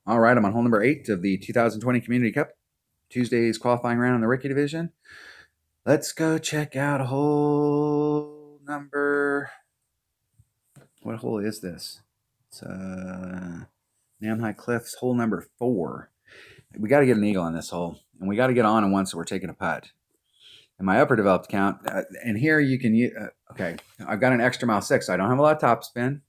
All right, I'm on hole number 8 of the 2020 Community Cup, Tuesday's qualifying round in the Rookie Division. Let's go check out hole number. What hole is this? It's Nam High Cliffs, hole number 4. We got to get an eagle on this hole, and we got to get on in one, so we're taking a putt. In my upper developed account, and here you can use. Okay, I've got an extra mile 6, so I don't have a lot of top spin.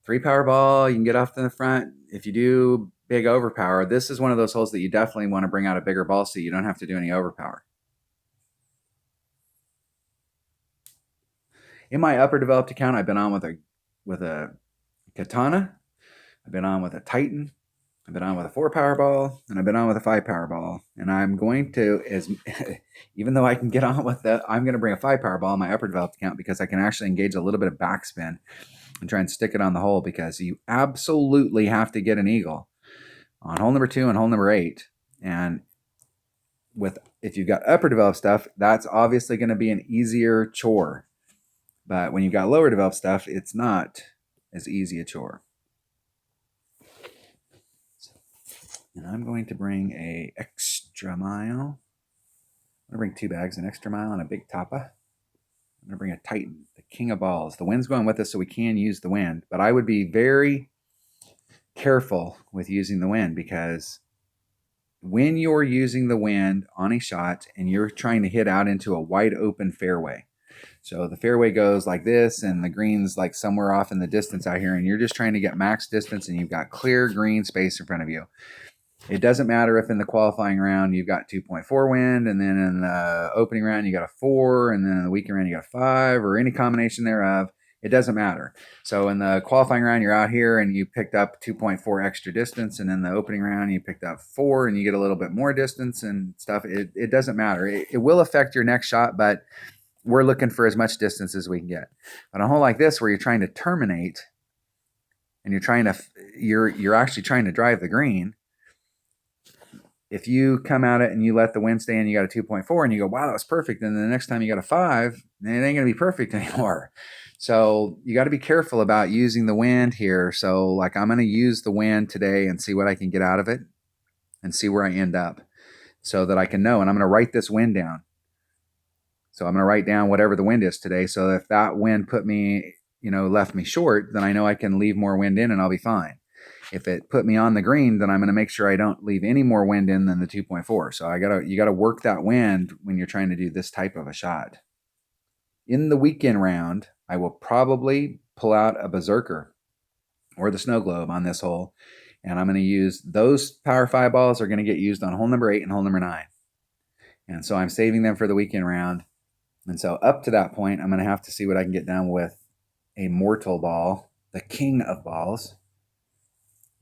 3 power ball, you can get off to the front. If you do big overpower, this is one of those holes that you definitely want to bring out a bigger ball so you don't have to do any overpower. In my upper developed account, I've been on with a Katana, I've been on with a Titan, I've been on with a 4 power ball, and I've been on with a 5 power ball. And I'm going to, even though I can get on with that, I'm going to bring a 5 power ball in my upper developed account because I can actually engage a little bit of backspin and try and stick it on the hole, because you absolutely have to get an eagle on hole number 2 and hole number 8. And if you've got upper developed stuff, that's obviously going to be an easier chore. But when you've got lower developed stuff, it's not as easy a chore. And I'm going to bring a extra mile. I'm going to bring 2 bags, an extra mile and a big tapa. I'm going to bring a Titan, the king of balls. The wind's going with us, so we can use the wind. But I would be very careful with using the wind, because when you're using the wind on a shot and you're trying to hit out into a wide open fairway, so the fairway goes like this and the green's like somewhere off in the distance out here, and you're just trying to get max distance and you've got clear green space in front of you. It doesn't matter if in the qualifying round you've got 2.4 wind, and then in the opening round you got a 4, and then in the weekend round you got a 5, or any combination thereof. It doesn't matter. So in the qualifying round, you're out here and you picked up 2.4 extra distance, and in the opening round you picked up 4 and you get a little bit more distance and stuff. It doesn't matter. It will affect your next shot, but we're looking for as much distance as we can get. On a hole like this where you're trying to terminate and you're actually trying to drive the green, if you come at it and you let the wind stay in, you got a 2.4 and you go, wow, that was perfect. And then the next time you got a 5, it ain't going to be perfect anymore. So you got to be careful about using the wind here. So like I'm going to use the wind today and see what I can get out of it and see where I end up, so that I can know. And I'm going to write this wind down. So I'm going to write down whatever the wind is today. So if that wind put me, left me short, then I know I can leave more wind in and I'll be fine. If it put me on the green, then I'm going to make sure I don't leave any more wind in than the 2.4. So you got to work that wind when you're trying to do this type of a shot. In the weekend round, I will probably pull out a berserker or the snow globe on this hole, and I'm going to use those power 5 balls are going to get used on hole number 8 and hole number 9. And so I'm saving them for the weekend round. And so up to that point, I'm going to have to see what I can get down with a mortal ball, the king of balls.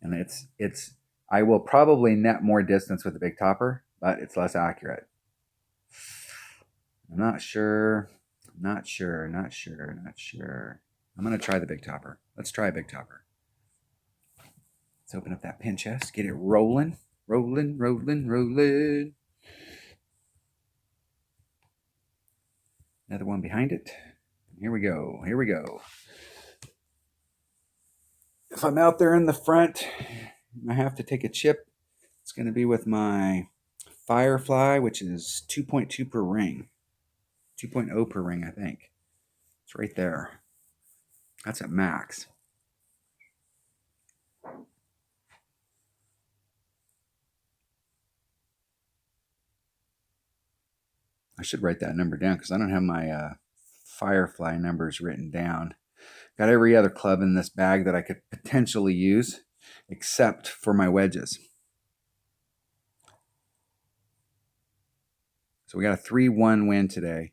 And I will probably net more distance with the big topper, but it's less accurate. I'm not sure. I'm going to try the big topper. Let's try a big topper. Let's open up that pin chest, get it rolling. Another one behind it. Here we go. If I'm out there in the front, I have to take a chip. It's going to be with my Firefly, which is 2.2 per ring. 2.0 per ring, I think. It's right there. That's at max. I should write that number down because I don't have my Firefly numbers written down. Got every other club in this bag that I could potentially use, except for my wedges. So we got a 3-1 win today.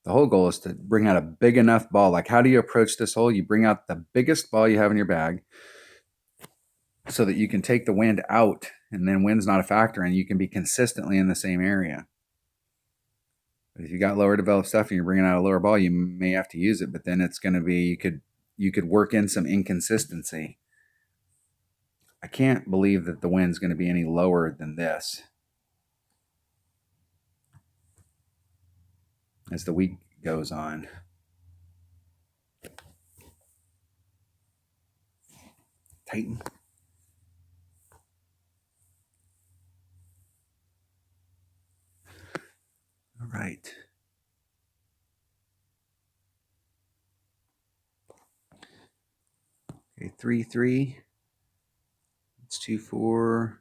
The whole goal is to bring out a big enough ball. Like, how do you approach this hole? You bring out the biggest ball you have in your bag so that you can take the wind out, and then wind's not a factor, and you can be consistently in the same area. But if you got lower developed stuff and you're bringing out a lower ball, you may have to use it, but then it's going to be, you could work in some inconsistency. I can't believe that the wind's going to be any lower than this as the week goes on. tighten. All right. Okay, 3-3. It's 2-4. I'm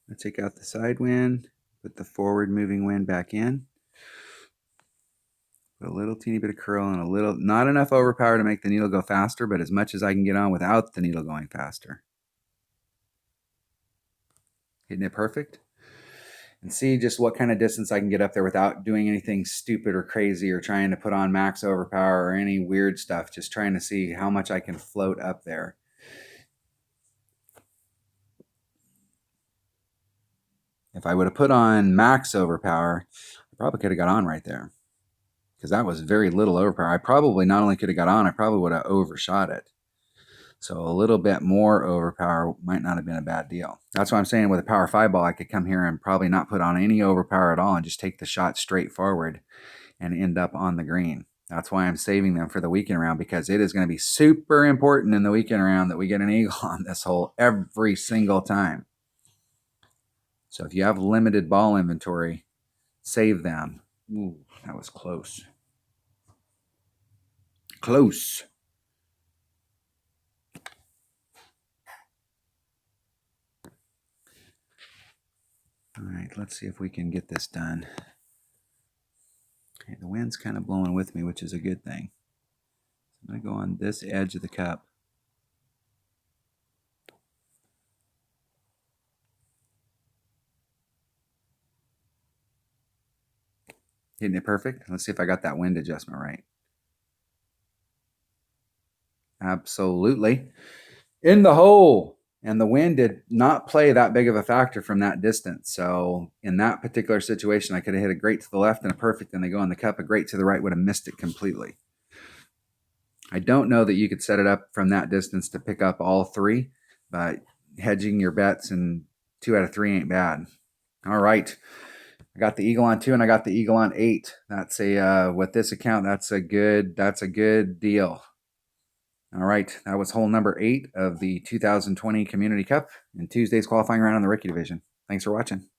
going to take out the side wind, put the forward moving wind back in. Put a little teeny bit of curl and a little, not enough overpower to make the needle go faster, but as much as I can get on without the needle going faster. Hitting it perfect. And see just what kind of distance I can get up there without doing anything stupid or crazy or trying to put on max overpower or any weird stuff. Just trying to see how much I can float up there. If I would have put on max overpower, I probably could have got on right there, because that was very little overpower. I probably not only could have got on, I probably would have overshot it. So a little bit more overpower might not have been a bad deal. That's what I'm saying. With a power 5 ball, I could come here and probably not put on any overpower at all and just take the shot straight forward and end up on the green. That's why I'm saving them for the weekend round, because it is going to be super important in the weekend round that we get an eagle on this hole every single time. So if you have limited ball inventory, save them. Ooh, that was close. Close. All right, let's see if we can get this done. Okay, the wind's kind of blowing with me, which is a good thing. So I'm going to go on this edge of the cup. Hitting it perfect. Let's see if I got that wind adjustment right. Absolutely. In the hole. And the wind did not play that big of a factor from that distance. So in that particular situation, I could have hit a great to the left and a perfect, and they go on the cup. A great to the right would have missed it completely. I don't know that you could set it up from that distance to pick up all three, but hedging your bets and 2 out of 3 ain't bad. All right. I got the eagle on 2 and I got the eagle on 8. That's a with this account, that's a good deal. All right, that was hole number 8 of the 2020 Community Cup and Tuesday's qualifying round in the rookie division. Thanks for watching.